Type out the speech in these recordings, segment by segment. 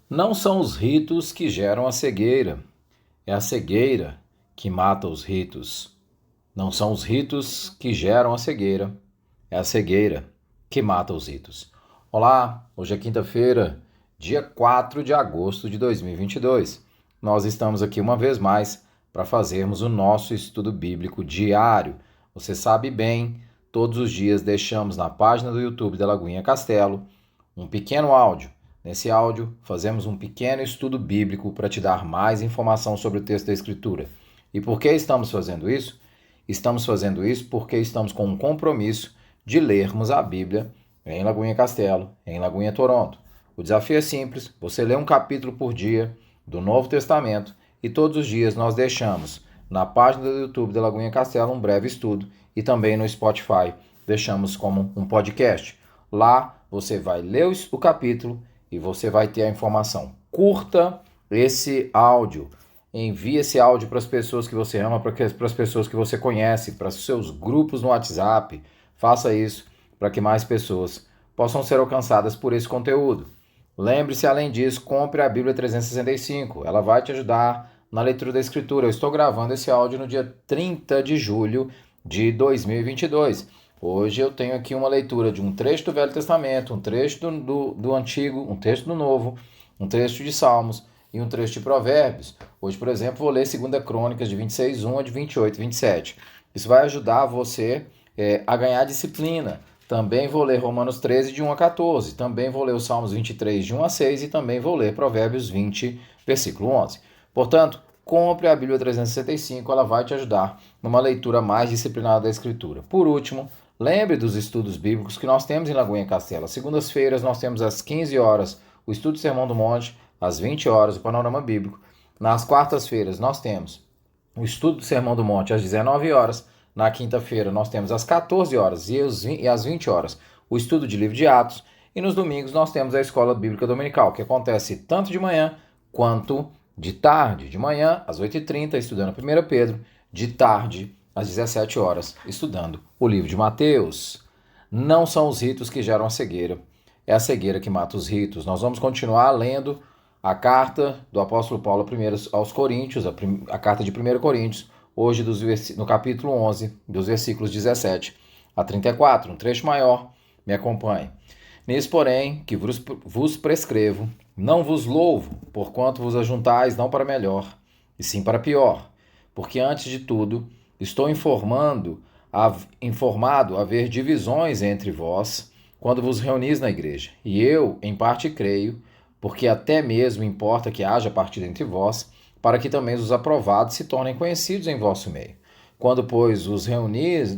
Não são os ritos que geram a cegueira, é a cegueira que mata os ritos. Não são os ritos que geram a cegueira, é a cegueira que mata os ritos. Olá, hoje é quinta-feira, dia 4 de agosto de 2022. Nós estamos aqui uma vez mais para fazermos o nosso estudo bíblico diário. Você sabe bem, todos os dias deixamos na página do YouTube da Lagoinha Castelo um pequeno áudio. Nesse áudio, fazemos um pequeno estudo bíblico para te dar mais informação sobre o texto da Escritura. E por que estamos fazendo isso? Estamos fazendo isso porque estamos com um compromisso de lermos a Bíblia em Lagoinha Castelo, em Lagoinha Toronto. O desafio é simples, você lê um capítulo por dia do Novo Testamento e todos os dias nós deixamos na página do YouTube da Lagoinha Castelo um breve estudo e também no Spotify deixamos como um podcast. Lá você vai ler o capítulo e você vai ter a informação. Curta esse áudio. Envie esse áudio para as pessoas que você ama, para as pessoas que você conhece, para os seus grupos no WhatsApp. Faça isso para que mais pessoas possam ser alcançadas por esse conteúdo. Lembre-se, além disso, compre a Bíblia 365. Ela vai te ajudar na leitura da Escritura. Eu estou gravando esse áudio no dia 30 de julho de 2022. Hoje eu tenho aqui uma leitura de um trecho do Velho Testamento, um trecho do Antigo, um trecho do Novo, um trecho de Salmos e um trecho de Provérbios. Hoje, por exemplo, vou ler 2 Crônicas de 26:1 a de 28:27. Isso vai ajudar você a ganhar disciplina. Também vou ler Romanos 13, de 1 a 14. Também vou ler os Salmos 23, de 1 a 6. E também vou ler Provérbios 20, versículo 11. Portanto, compre a Bíblia 365, ela vai te ajudar numa leitura mais disciplinada da Escritura. Por último, lembre dos estudos bíblicos que nós temos em Lagoinha Castelo. Às segundas-feiras nós temos às 15 horas o estudo do Sermão do Monte, às 20 horas o Panorama Bíblico. Nas quartas-feiras nós temos o estudo do Sermão do Monte às 19 horas. Na quinta-feira nós temos às 14 horas e às 20 horas o estudo de livro de Atos. E nos domingos nós temos a Escola Bíblica Dominical, que acontece tanto de manhã quanto de tarde. De manhã, às 8h30, estudando 1 Pedro. De tarde, às 17 horas, estudando o livro de Mateus. Não são os ritos que geram a cegueira, é a cegueira que mata os ritos. Nós vamos continuar lendo a carta do apóstolo Paulo aos Coríntios, a carta de 1 Coríntios, hoje no capítulo 11, dos versículos 17 a 34, um trecho maior. Me acompanhe. Nisso, porém, que vos prescrevo, não vos louvo, porquanto vos ajuntais não para melhor, e sim para pior. Porque, antes de tudo, estou informado haver divisões entre vós, quando vos reunis na igreja. E eu, em parte, creio, porque até mesmo importa que haja partida entre vós, para que também os aprovados se tornem conhecidos em vosso meio. Quando, pois, vos reunis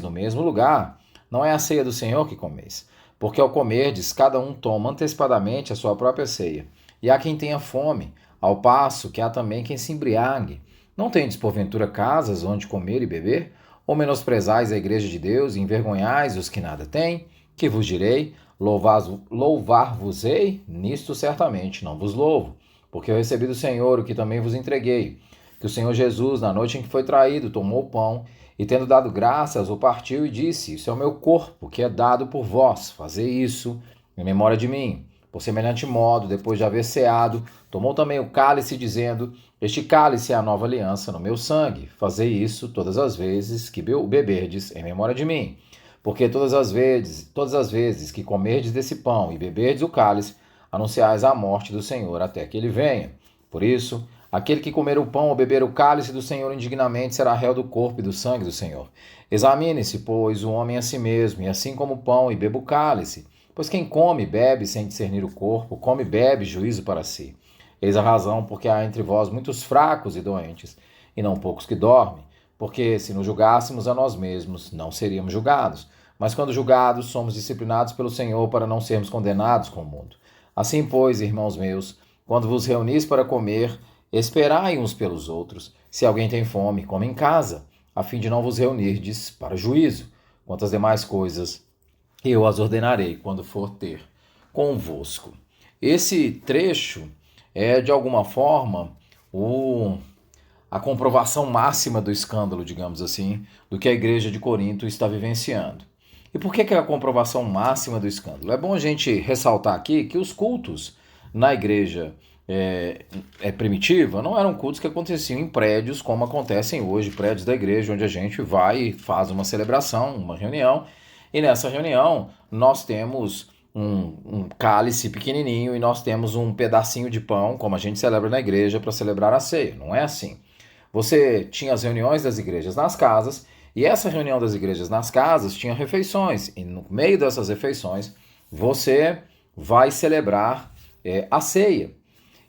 no mesmo lugar, não é a ceia do Senhor que comeis, porque ao comerdes, cada um toma antecipadamente a sua própria ceia. E há quem tenha fome, ao passo que há também quem se embriague. Não tendes, porventura, casas onde comer e beber? Ou menosprezais a igreja de Deus e envergonhais os que nada têm? Que vos direi? Louvar-vos-ei? Nisto certamente não vos louvo, porque eu recebi do Senhor o que também vos entreguei, que o Senhor Jesus, na noite em que foi traído, tomou o pão e, tendo dado graças, o partiu e disse: Isso é o meu corpo, que é dado por vós. Fazei isso em memória de mim. Por semelhante modo, depois de haver ceado, tomou também o cálice, dizendo: Este cálice é a nova aliança no meu sangue. Fazei isso todas as vezes que beberdes em memória de mim. Porque todas as vezes que comerdes desse pão e beberdes o cálice, anunciais a morte do Senhor até que ele venha. Por isso, aquele que comer o pão ou beber o cálice do Senhor indignamente será réu do corpo e do sangue do Senhor. Examine-se, pois, o homem a si mesmo, e assim como o pão e beba o cálice. Pois quem come e bebe sem discernir o corpo, come e bebe juízo para si. Eis a razão porque há entre vós muitos fracos e doentes, e não poucos que dormem. Porque se nos julgássemos a nós mesmos, não seríamos julgados. Mas quando julgados, somos disciplinados pelo Senhor para não sermos condenados com o mundo. Assim, pois, irmãos meus, quando vos reunis para comer, esperai uns pelos outros. Se alguém tem fome, come em casa, a fim de não vos reunirdes para juízo. Quanto às demais coisas, eu as ordenarei quando for ter convosco. Esse trecho é, de alguma forma, a comprovação máxima do escândalo, digamos assim, do que a igreja de Corinto está vivenciando. E por que é a comprovação máxima do escândalo? É bom a gente ressaltar aqui que os cultos na igreja primitiva não eram cultos que aconteciam em prédios como acontecem hoje, prédios da igreja, onde a gente vai e faz uma celebração, uma reunião, e nessa reunião nós temos um cálice pequenininho e nós temos um pedacinho de pão, como a gente celebra na igreja para celebrar a ceia. Não é assim. Você tinha as reuniões das igrejas nas casas, e essa reunião das igrejas nas casas tinha refeições, e no meio dessas refeições você vai celebrar a ceia.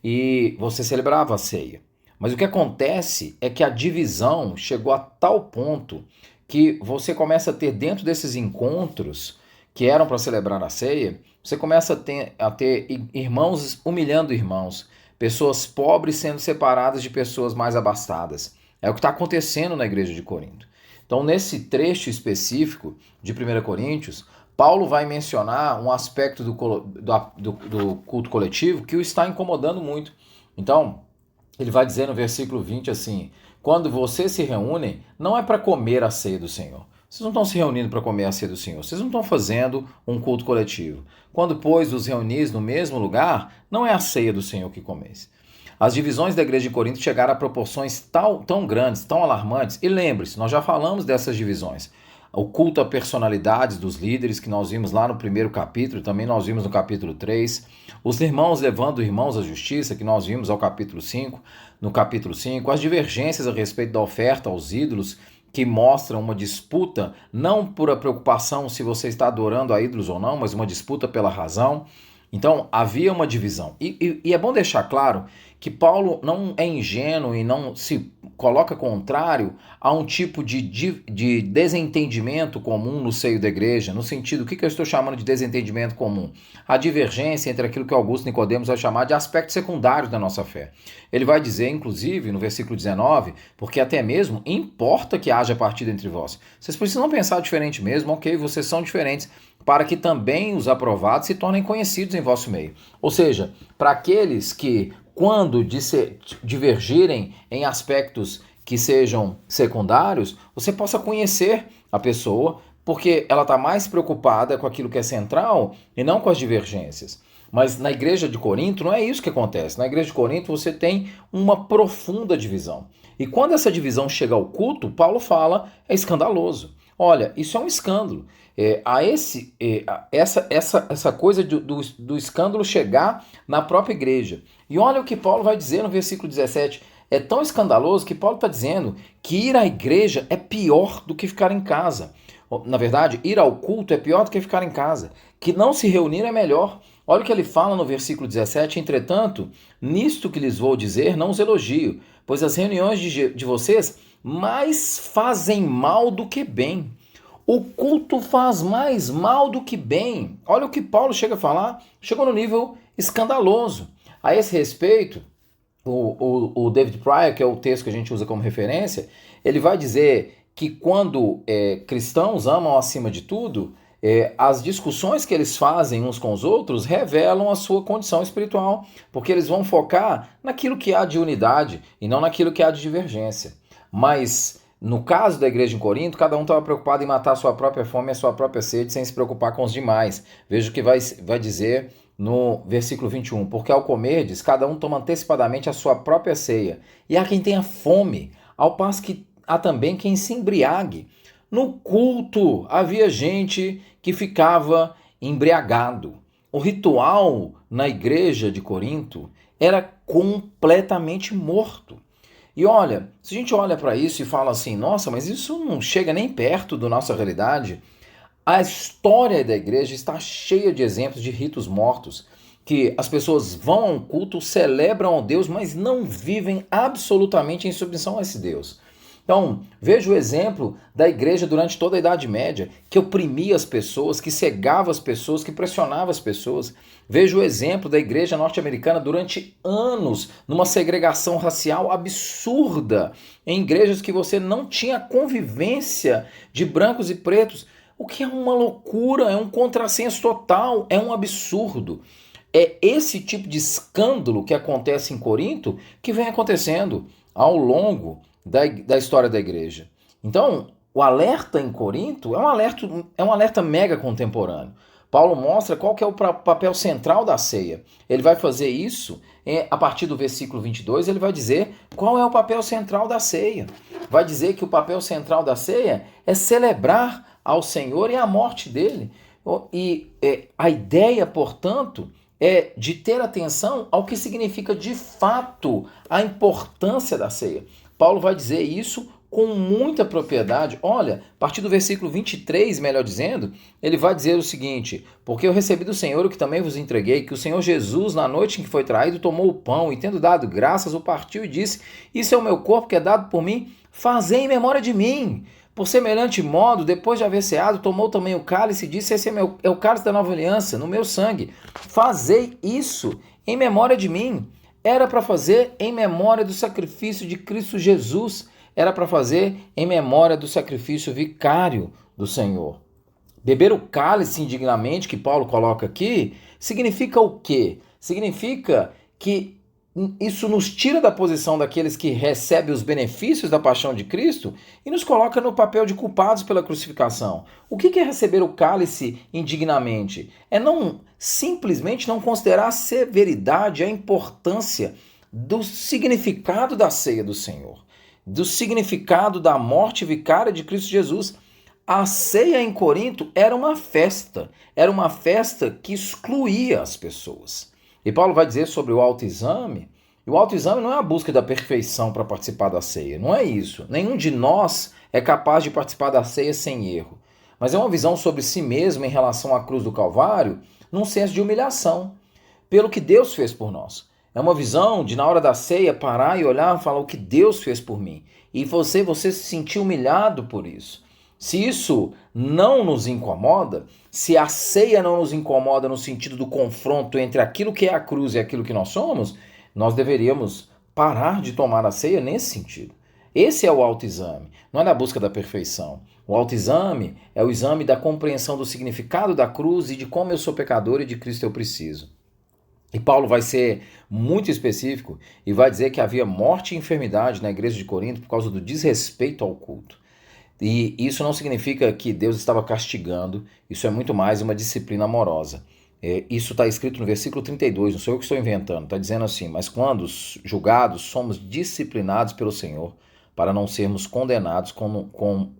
E você celebrava a ceia. Mas o que acontece é que a divisão chegou a tal ponto que você começa a ter dentro desses encontros que eram para celebrar a ceia, você começa a ter irmãos humilhando irmãos, pessoas pobres sendo separadas de pessoas mais abastadas. É o que está acontecendo na igreja de Corinto. Então, nesse trecho específico de 1 Coríntios, Paulo vai mencionar um aspecto do culto coletivo que o está incomodando muito. Então, ele vai dizer no versículo 20 assim: quando vocês se reúnem, não é para comer a ceia do Senhor. Vocês não estão se reunindo para comer a ceia do Senhor. Vocês não estão fazendo um culto coletivo. Quando, pois, os reunis no mesmo lugar, não é a ceia do Senhor que comeis. As divisões da igreja de Corinto chegaram a proporções tão grandes, tão alarmantes. E lembre-se, nós já falamos dessas divisões. O culto a personalidades dos líderes, que nós vimos lá no primeiro capítulo, também nós vimos no capítulo 3. Os irmãos levando irmãos à justiça, que nós vimos ao capítulo 5, no capítulo 5. As divergências a respeito da oferta aos ídolos, que mostram uma disputa, não por a preocupação se você está adorando a ídolos ou não, mas uma disputa pela razão. Então, havia uma divisão. E é bom deixar claro que Paulo não é ingênuo e não se coloca contrário a um tipo de desentendimento comum no seio da igreja, no sentido, o que eu estou chamando de desentendimento comum? A divergência entre aquilo que Augusto Nicodemos vai chamar de aspectos secundários da nossa fé. Ele vai dizer, inclusive, no versículo 19, porque até mesmo importa que haja partida entre vós. Vocês precisam pensar diferente mesmo, ok, vocês são diferentes, para que também os aprovados se tornem conhecidos em vosso meio. Ou seja, para aqueles que, quando divergirem em aspectos que sejam secundários, você possa conhecer a pessoa, porque ela está mais preocupada com aquilo que é central e não com as divergências. Mas na igreja de Corinto não é isso que acontece. Na igreja de Corinto você tem uma profunda divisão. E quando essa divisão chega ao culto, Paulo fala, é escandaloso. Olha, isso é um escândalo. Essa coisa do escândalo chegar na própria igreja. E olha o que Paulo vai dizer no versículo 17. É tão escandaloso que Paulo está dizendo que ir à igreja é pior do que ficar em casa. Na verdade, ir ao culto é pior do que ficar em casa. Que não se reunir é melhor. Olha o que ele fala no versículo 17. Entretanto, nisto que lhes vou dizer, não os elogio, pois as reuniões de vocês mais fazem mal do que bem. O culto faz mais mal do que bem. Olha o que Paulo chega a falar. Chegou no nível escandaloso. A esse respeito, o David Pryor, que é o texto que a gente usa como referência, ele vai dizer que quando cristãos amam acima de tudo, as discussões que eles fazem uns com os outros revelam a sua condição espiritual, porque eles vão focar naquilo que há de unidade e não naquilo que há de divergência. Mas no caso da igreja em Corinto, cada um estava preocupado em matar a sua própria fome e a sua própria sede sem se preocupar com os demais. Veja o que vai dizer no versículo 21. Porque ao comerdes, cada um toma antecipadamente a sua própria ceia. E há quem tenha fome, ao passo que há também quem se embriague. No culto havia gente que ficava embriagado. O ritual na igreja de Corinto era completamente morto. E olha, se a gente olha para isso e fala assim, nossa, mas isso não chega nem perto da nossa realidade, a história da igreja está cheia de exemplos de ritos mortos, que as pessoas vão a um culto, celebram a Deus, mas não vivem absolutamente em submissão a esse Deus. Então, veja o exemplo da igreja durante toda a Idade Média, que oprimia as pessoas, que cegava as pessoas, que pressionava as pessoas. Veja o exemplo da igreja norte-americana durante anos, numa segregação racial absurda, em igrejas que você não tinha convivência de brancos e pretos, o que é uma loucura, é um contrassenso total, é um absurdo. É esse tipo de escândalo que acontece em Corinto que vem acontecendo ao longo da história da igreja. Então, o alerta em Corinto é um alerta mega contemporâneo. Paulo mostra qual que é o papel central da ceia. Ele vai fazer isso a partir do versículo 22, ele vai dizer qual é o papel central da ceia. Vai dizer que o papel central da ceia é celebrar ao Senhor e a morte dele. E a ideia, portanto, é de ter atenção ao que significa de fato a importância da ceia. Paulo vai dizer isso com muita propriedade. Olha, a partir do versículo 23, melhor dizendo, ele vai dizer o seguinte: porque eu recebi do Senhor o que também vos entreguei, que o Senhor Jesus, na noite em que foi traído, tomou o pão e, tendo dado graças, o partiu e disse: isso é o meu corpo que é dado por mim, fazei em memória de mim. Por semelhante modo, depois de haver ceado, tomou também o cálice e disse: esse é o cálice da nova aliança, no meu sangue. Fazei isso em memória de mim. Era para fazer em memória do sacrifício de Cristo Jesus. Era para fazer em memória do sacrifício vicário do Senhor. Beber o cálice indignamente, que Paulo coloca aqui, significa o quê? Significa que isso nos tira da posição daqueles que recebem os benefícios da paixão de Cristo e nos coloca no papel de culpados pela crucificação. O que é receber o cálice indignamente? É simplesmente não considerar a severidade, a importância do significado da ceia do Senhor, do significado da morte vicária de Cristo Jesus. A ceia em Corinto era uma festa que excluía as pessoas. E Paulo vai dizer sobre o autoexame, e o autoexame não é a busca da perfeição para participar da ceia, não é isso. Nenhum de nós é capaz de participar da ceia sem erro, mas é uma visão sobre si mesmo em relação à cruz do Calvário, num senso de humilhação, pelo que Deus fez por nós. É uma visão de, na hora da ceia, parar e olhar e falar o que Deus fez por mim. E você se sentir humilhado por isso. Se isso não nos incomoda, se a ceia não nos incomoda no sentido do confronto entre aquilo que é a cruz e aquilo que nós somos, nós deveríamos parar de tomar a ceia nesse sentido. Esse é o autoexame, não é na busca da perfeição. O autoexame é o exame da compreensão do significado da cruz e de como eu sou pecador e de Cristo eu preciso. E Paulo vai ser muito específico e vai dizer que havia morte e enfermidade na igreja de Corinto por causa do desrespeito ao culto. E isso não significa que Deus estava castigando, isso é muito mais uma disciplina amorosa. Isso está escrito no versículo 32, não sou eu que estou inventando, está dizendo assim: mas quando julgados, somos disciplinados pelo Senhor, para não sermos condenados com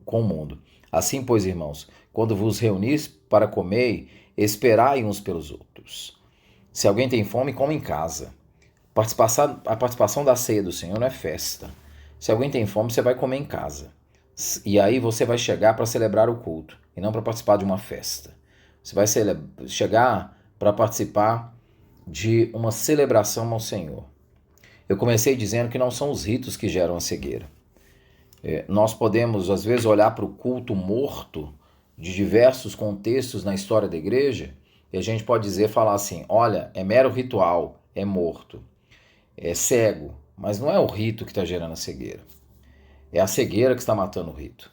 o mundo. Assim, pois, irmãos, quando vos reunis para comer, esperai uns pelos outros. Se alguém tem fome, come em casa. A participação da ceia do Senhor não é festa. Se alguém tem fome, você vai comer em casa. E aí você vai chegar para celebrar o culto e não para participar de uma festa. Você vai chegar para participar de uma celebração ao Senhor. Eu comecei dizendo que não são os ritos que geram a cegueira. Nós podemos, às vezes, olhar para o culto morto de diversos contextos na história da igreja e a gente pode falar assim: olha, é mero ritual, é morto, é cego, mas não é o rito que está gerando a cegueira. É a cegueira que está matando o rito.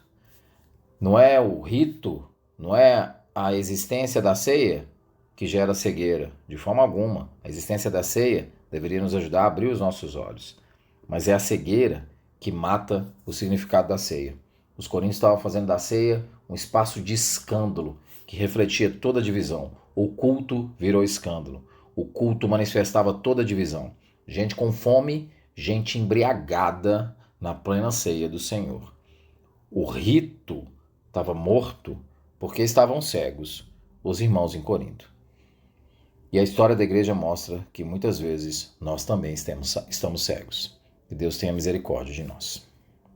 Não é o rito, não é a existência da ceia que gera cegueira, de forma alguma. A existência da ceia deveria nos ajudar a abrir os nossos olhos. Mas é a cegueira que mata o significado da ceia. Os coríntios estavam fazendo da ceia um espaço de escândalo que refletia toda a divisão. O culto virou escândalo. O culto manifestava toda a divisão. Gente com fome, gente embriagada na plena ceia do Senhor. O rito estava morto porque estavam cegos os irmãos em Corinto. E a história da igreja mostra que muitas vezes nós também estamos cegos. Que Deus tenha misericórdia de nós.